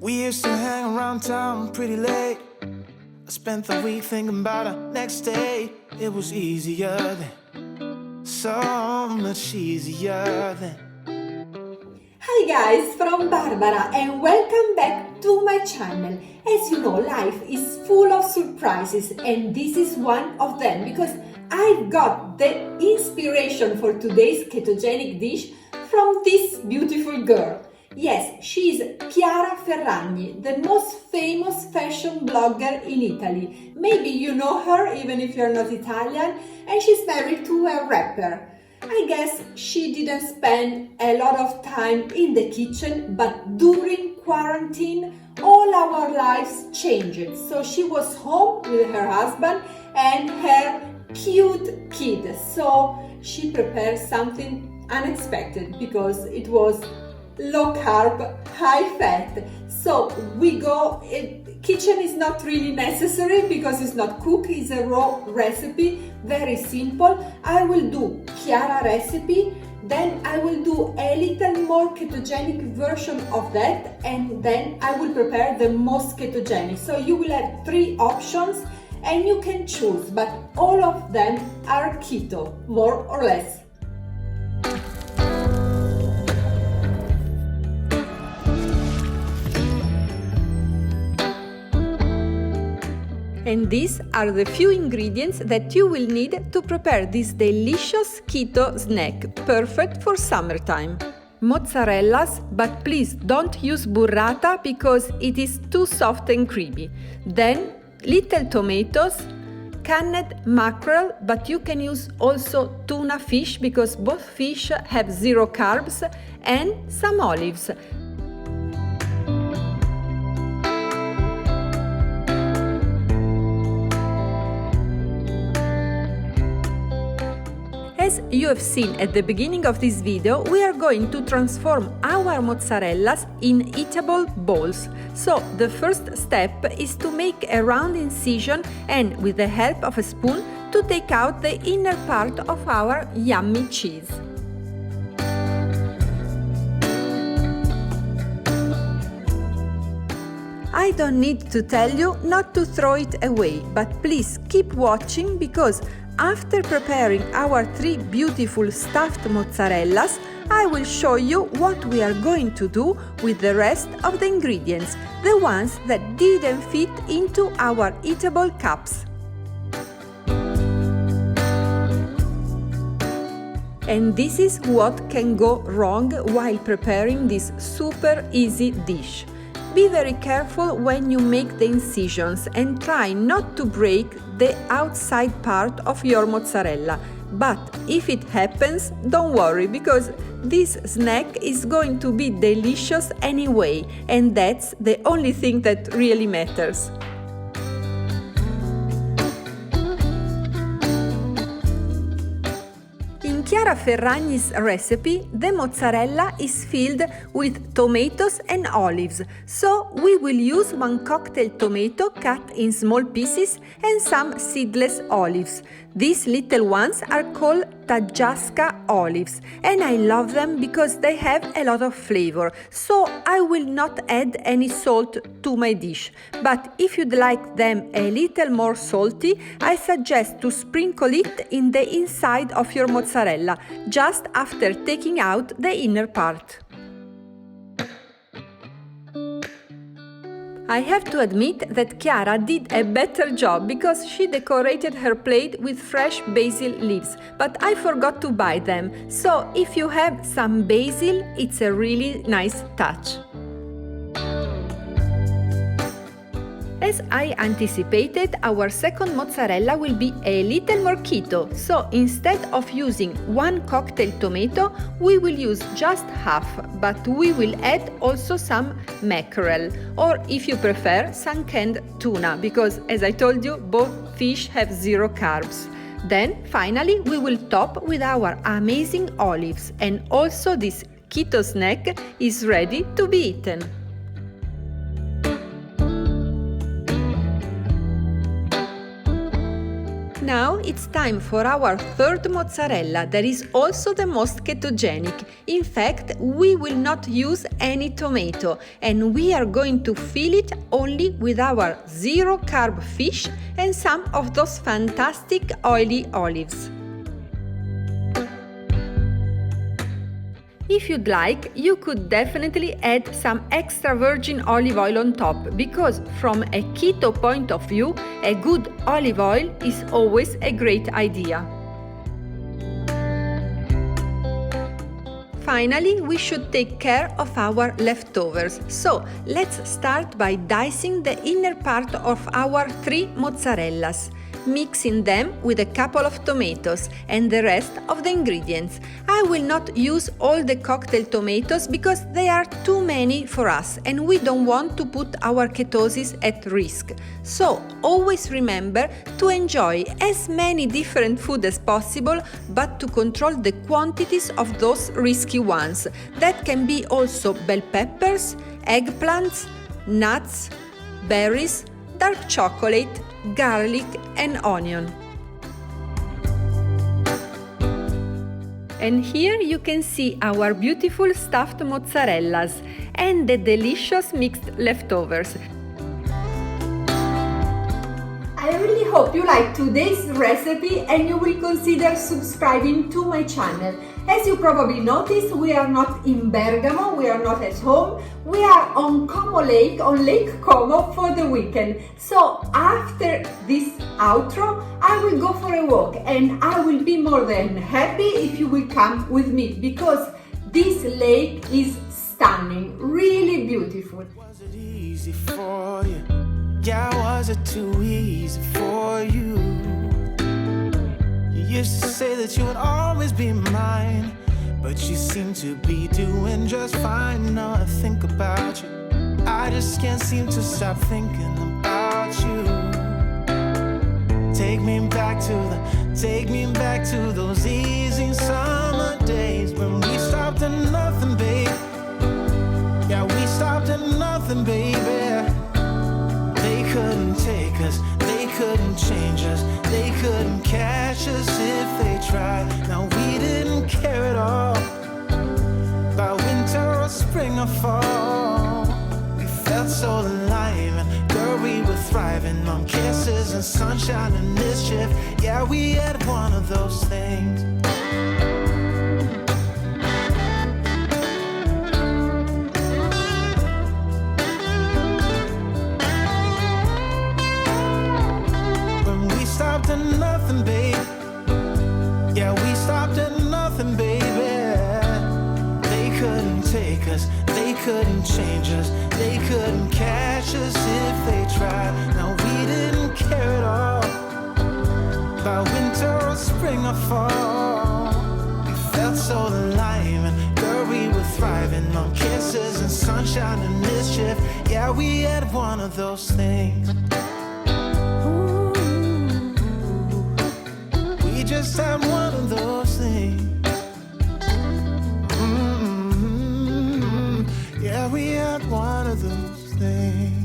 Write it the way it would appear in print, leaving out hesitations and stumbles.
We used to hang around town pretty late. I spent the week thinking about our next date. It was easier then, so much easier then. Hi guys, from Barbara and welcome back to my channel. As you know, life is full of surprises and this is one of them because I've got the inspiration for today's ketogenic dish from this beautiful girl. Yes, she is Chiara Ferragni, the most famous fashion blogger in Italy. Maybe you know her even if you're not Italian, and she's married to a rapper. I guess she didn't spend a lot of time in the kitchen, but during quarantine, all our lives changed. So she was home with her husband and her cute kid. So she prepared something unexpected because it was low carb, high fat. So we go, kitchen is not really necessary because it's not cooked, it's a raw recipe, very simple. I will do Chiara recipe, then I will do a little more ketogenic version of that, and then I will prepare the most ketogenic. So you will have 3 options and you can choose, but all of them are keto, more or less. And these are the few ingredients that you will need to prepare this delicious keto snack, perfect for summertime. Mozzarellas, but please don't use burrata because it is too soft and creamy. Then little tomatoes, canned mackerel, but you can use also tuna fish because both fish have 0 carbs, and some olives. As you have seen at the beginning of this video, we are going to transform our mozzarellas in eatable balls. So the first step is to make a round incision and, with the help of a spoon, to take out the inner part of our yummy cheese. I don't need to tell you not to throw it away, but please keep watching because after preparing our 3 beautiful stuffed mozzarellas, I will show you what we are going to do with the rest of the ingredients, the ones that didn't fit into our eatable cups. And this is what can go wrong while preparing this super easy dish. Be very careful when you make the incisions and try not to break the outside part of your mozzarella. But if it happens, don't worry because this snack is going to be delicious anyway, and that's the only thing that really matters. In Chiara Ferragni's recipe, the mozzarella is filled with tomatoes and olives, so we will use 1 cocktail tomato cut in small pieces and some seedless olives. These little ones are called taggiasche olives, and I love them because they have a lot of flavor, so I will not add any salt to my dish. But if you'd like them a little more salty, I suggest to sprinkle it in the inside of your mozzarella, just after taking out the inner part. I have to admit that Chiara did a better job because she decorated her plate with fresh basil leaves, but I forgot to buy them, so if you have some basil, it's a really nice touch. As I anticipated, our second mozzarella will be a little more keto, so instead of using 1 cocktail tomato, we will use just half, but we will add also some mackerel, or if you prefer, some canned tuna, because as I told you, both fish have 0 carbs. Then, finally, we will top with our amazing olives, and also this keto snack is ready to be eaten. Now it's time for our third mozzarella that is also the most ketogenic. In fact, we will not use any tomato and we are going to fill it only with our zero carb fish and some of those fantastic oily olives. If you'd like, you could definitely add some extra virgin olive oil on top, because from a keto point of view, a good olive oil is always a great idea. Finally, we should take care of our leftovers. So, let's start by dicing the inner part of our 3 mozzarellas, mixing them with a couple of tomatoes and the rest of the ingredients. I will not use all the cocktail tomatoes because they are too many for us and we don't want to put our ketosis at risk. So always remember to enjoy as many different foods as possible, but to control the quantities of those risky ones. That can be also bell peppers, eggplants, nuts, berries, dark chocolate, garlic and onion. And here you can see our beautiful stuffed mozzarellas and the delicious mixed leftovers. I really hope you like today's recipe and you will consider subscribing to my channel. As you probably noticed, we are not in Bergamo, we are not at home, we are on Como Lake, on Lake Como for the weekend. So after this outro, I will go for a walk and I will be more than happy if you will come with me, because this lake is stunning, really beautiful. Was it easy for you? Yeah, was it too easy for you? You used to say that you would always be mine, but you seem to be doing just fine. Now I think about you, I just can't seem to stop thinking about you. Take me back to those easy summer days when we stopped at nothing, babe. Yeah, we stopped at nothing, baby. They couldn't take us, they couldn't change us, they couldn't catch us if they tried. Now we didn't care at all about winter or spring or fall. We felt so alive and girl, we were thriving on kisses and sunshine and mischief. Yeah, we had one of those things. Stopped at nothing, babe. Yeah, we stopped at nothing, baby. They couldn't take us, they couldn't change us, they couldn't catch us if they tried. Now we didn't care at all about winter or spring or fall. We felt so alive and girl, we were thriving on kisses and sunshine and mischief. Yeah, we had one of those things. Just had one of those things. Yeah, we had one of those things.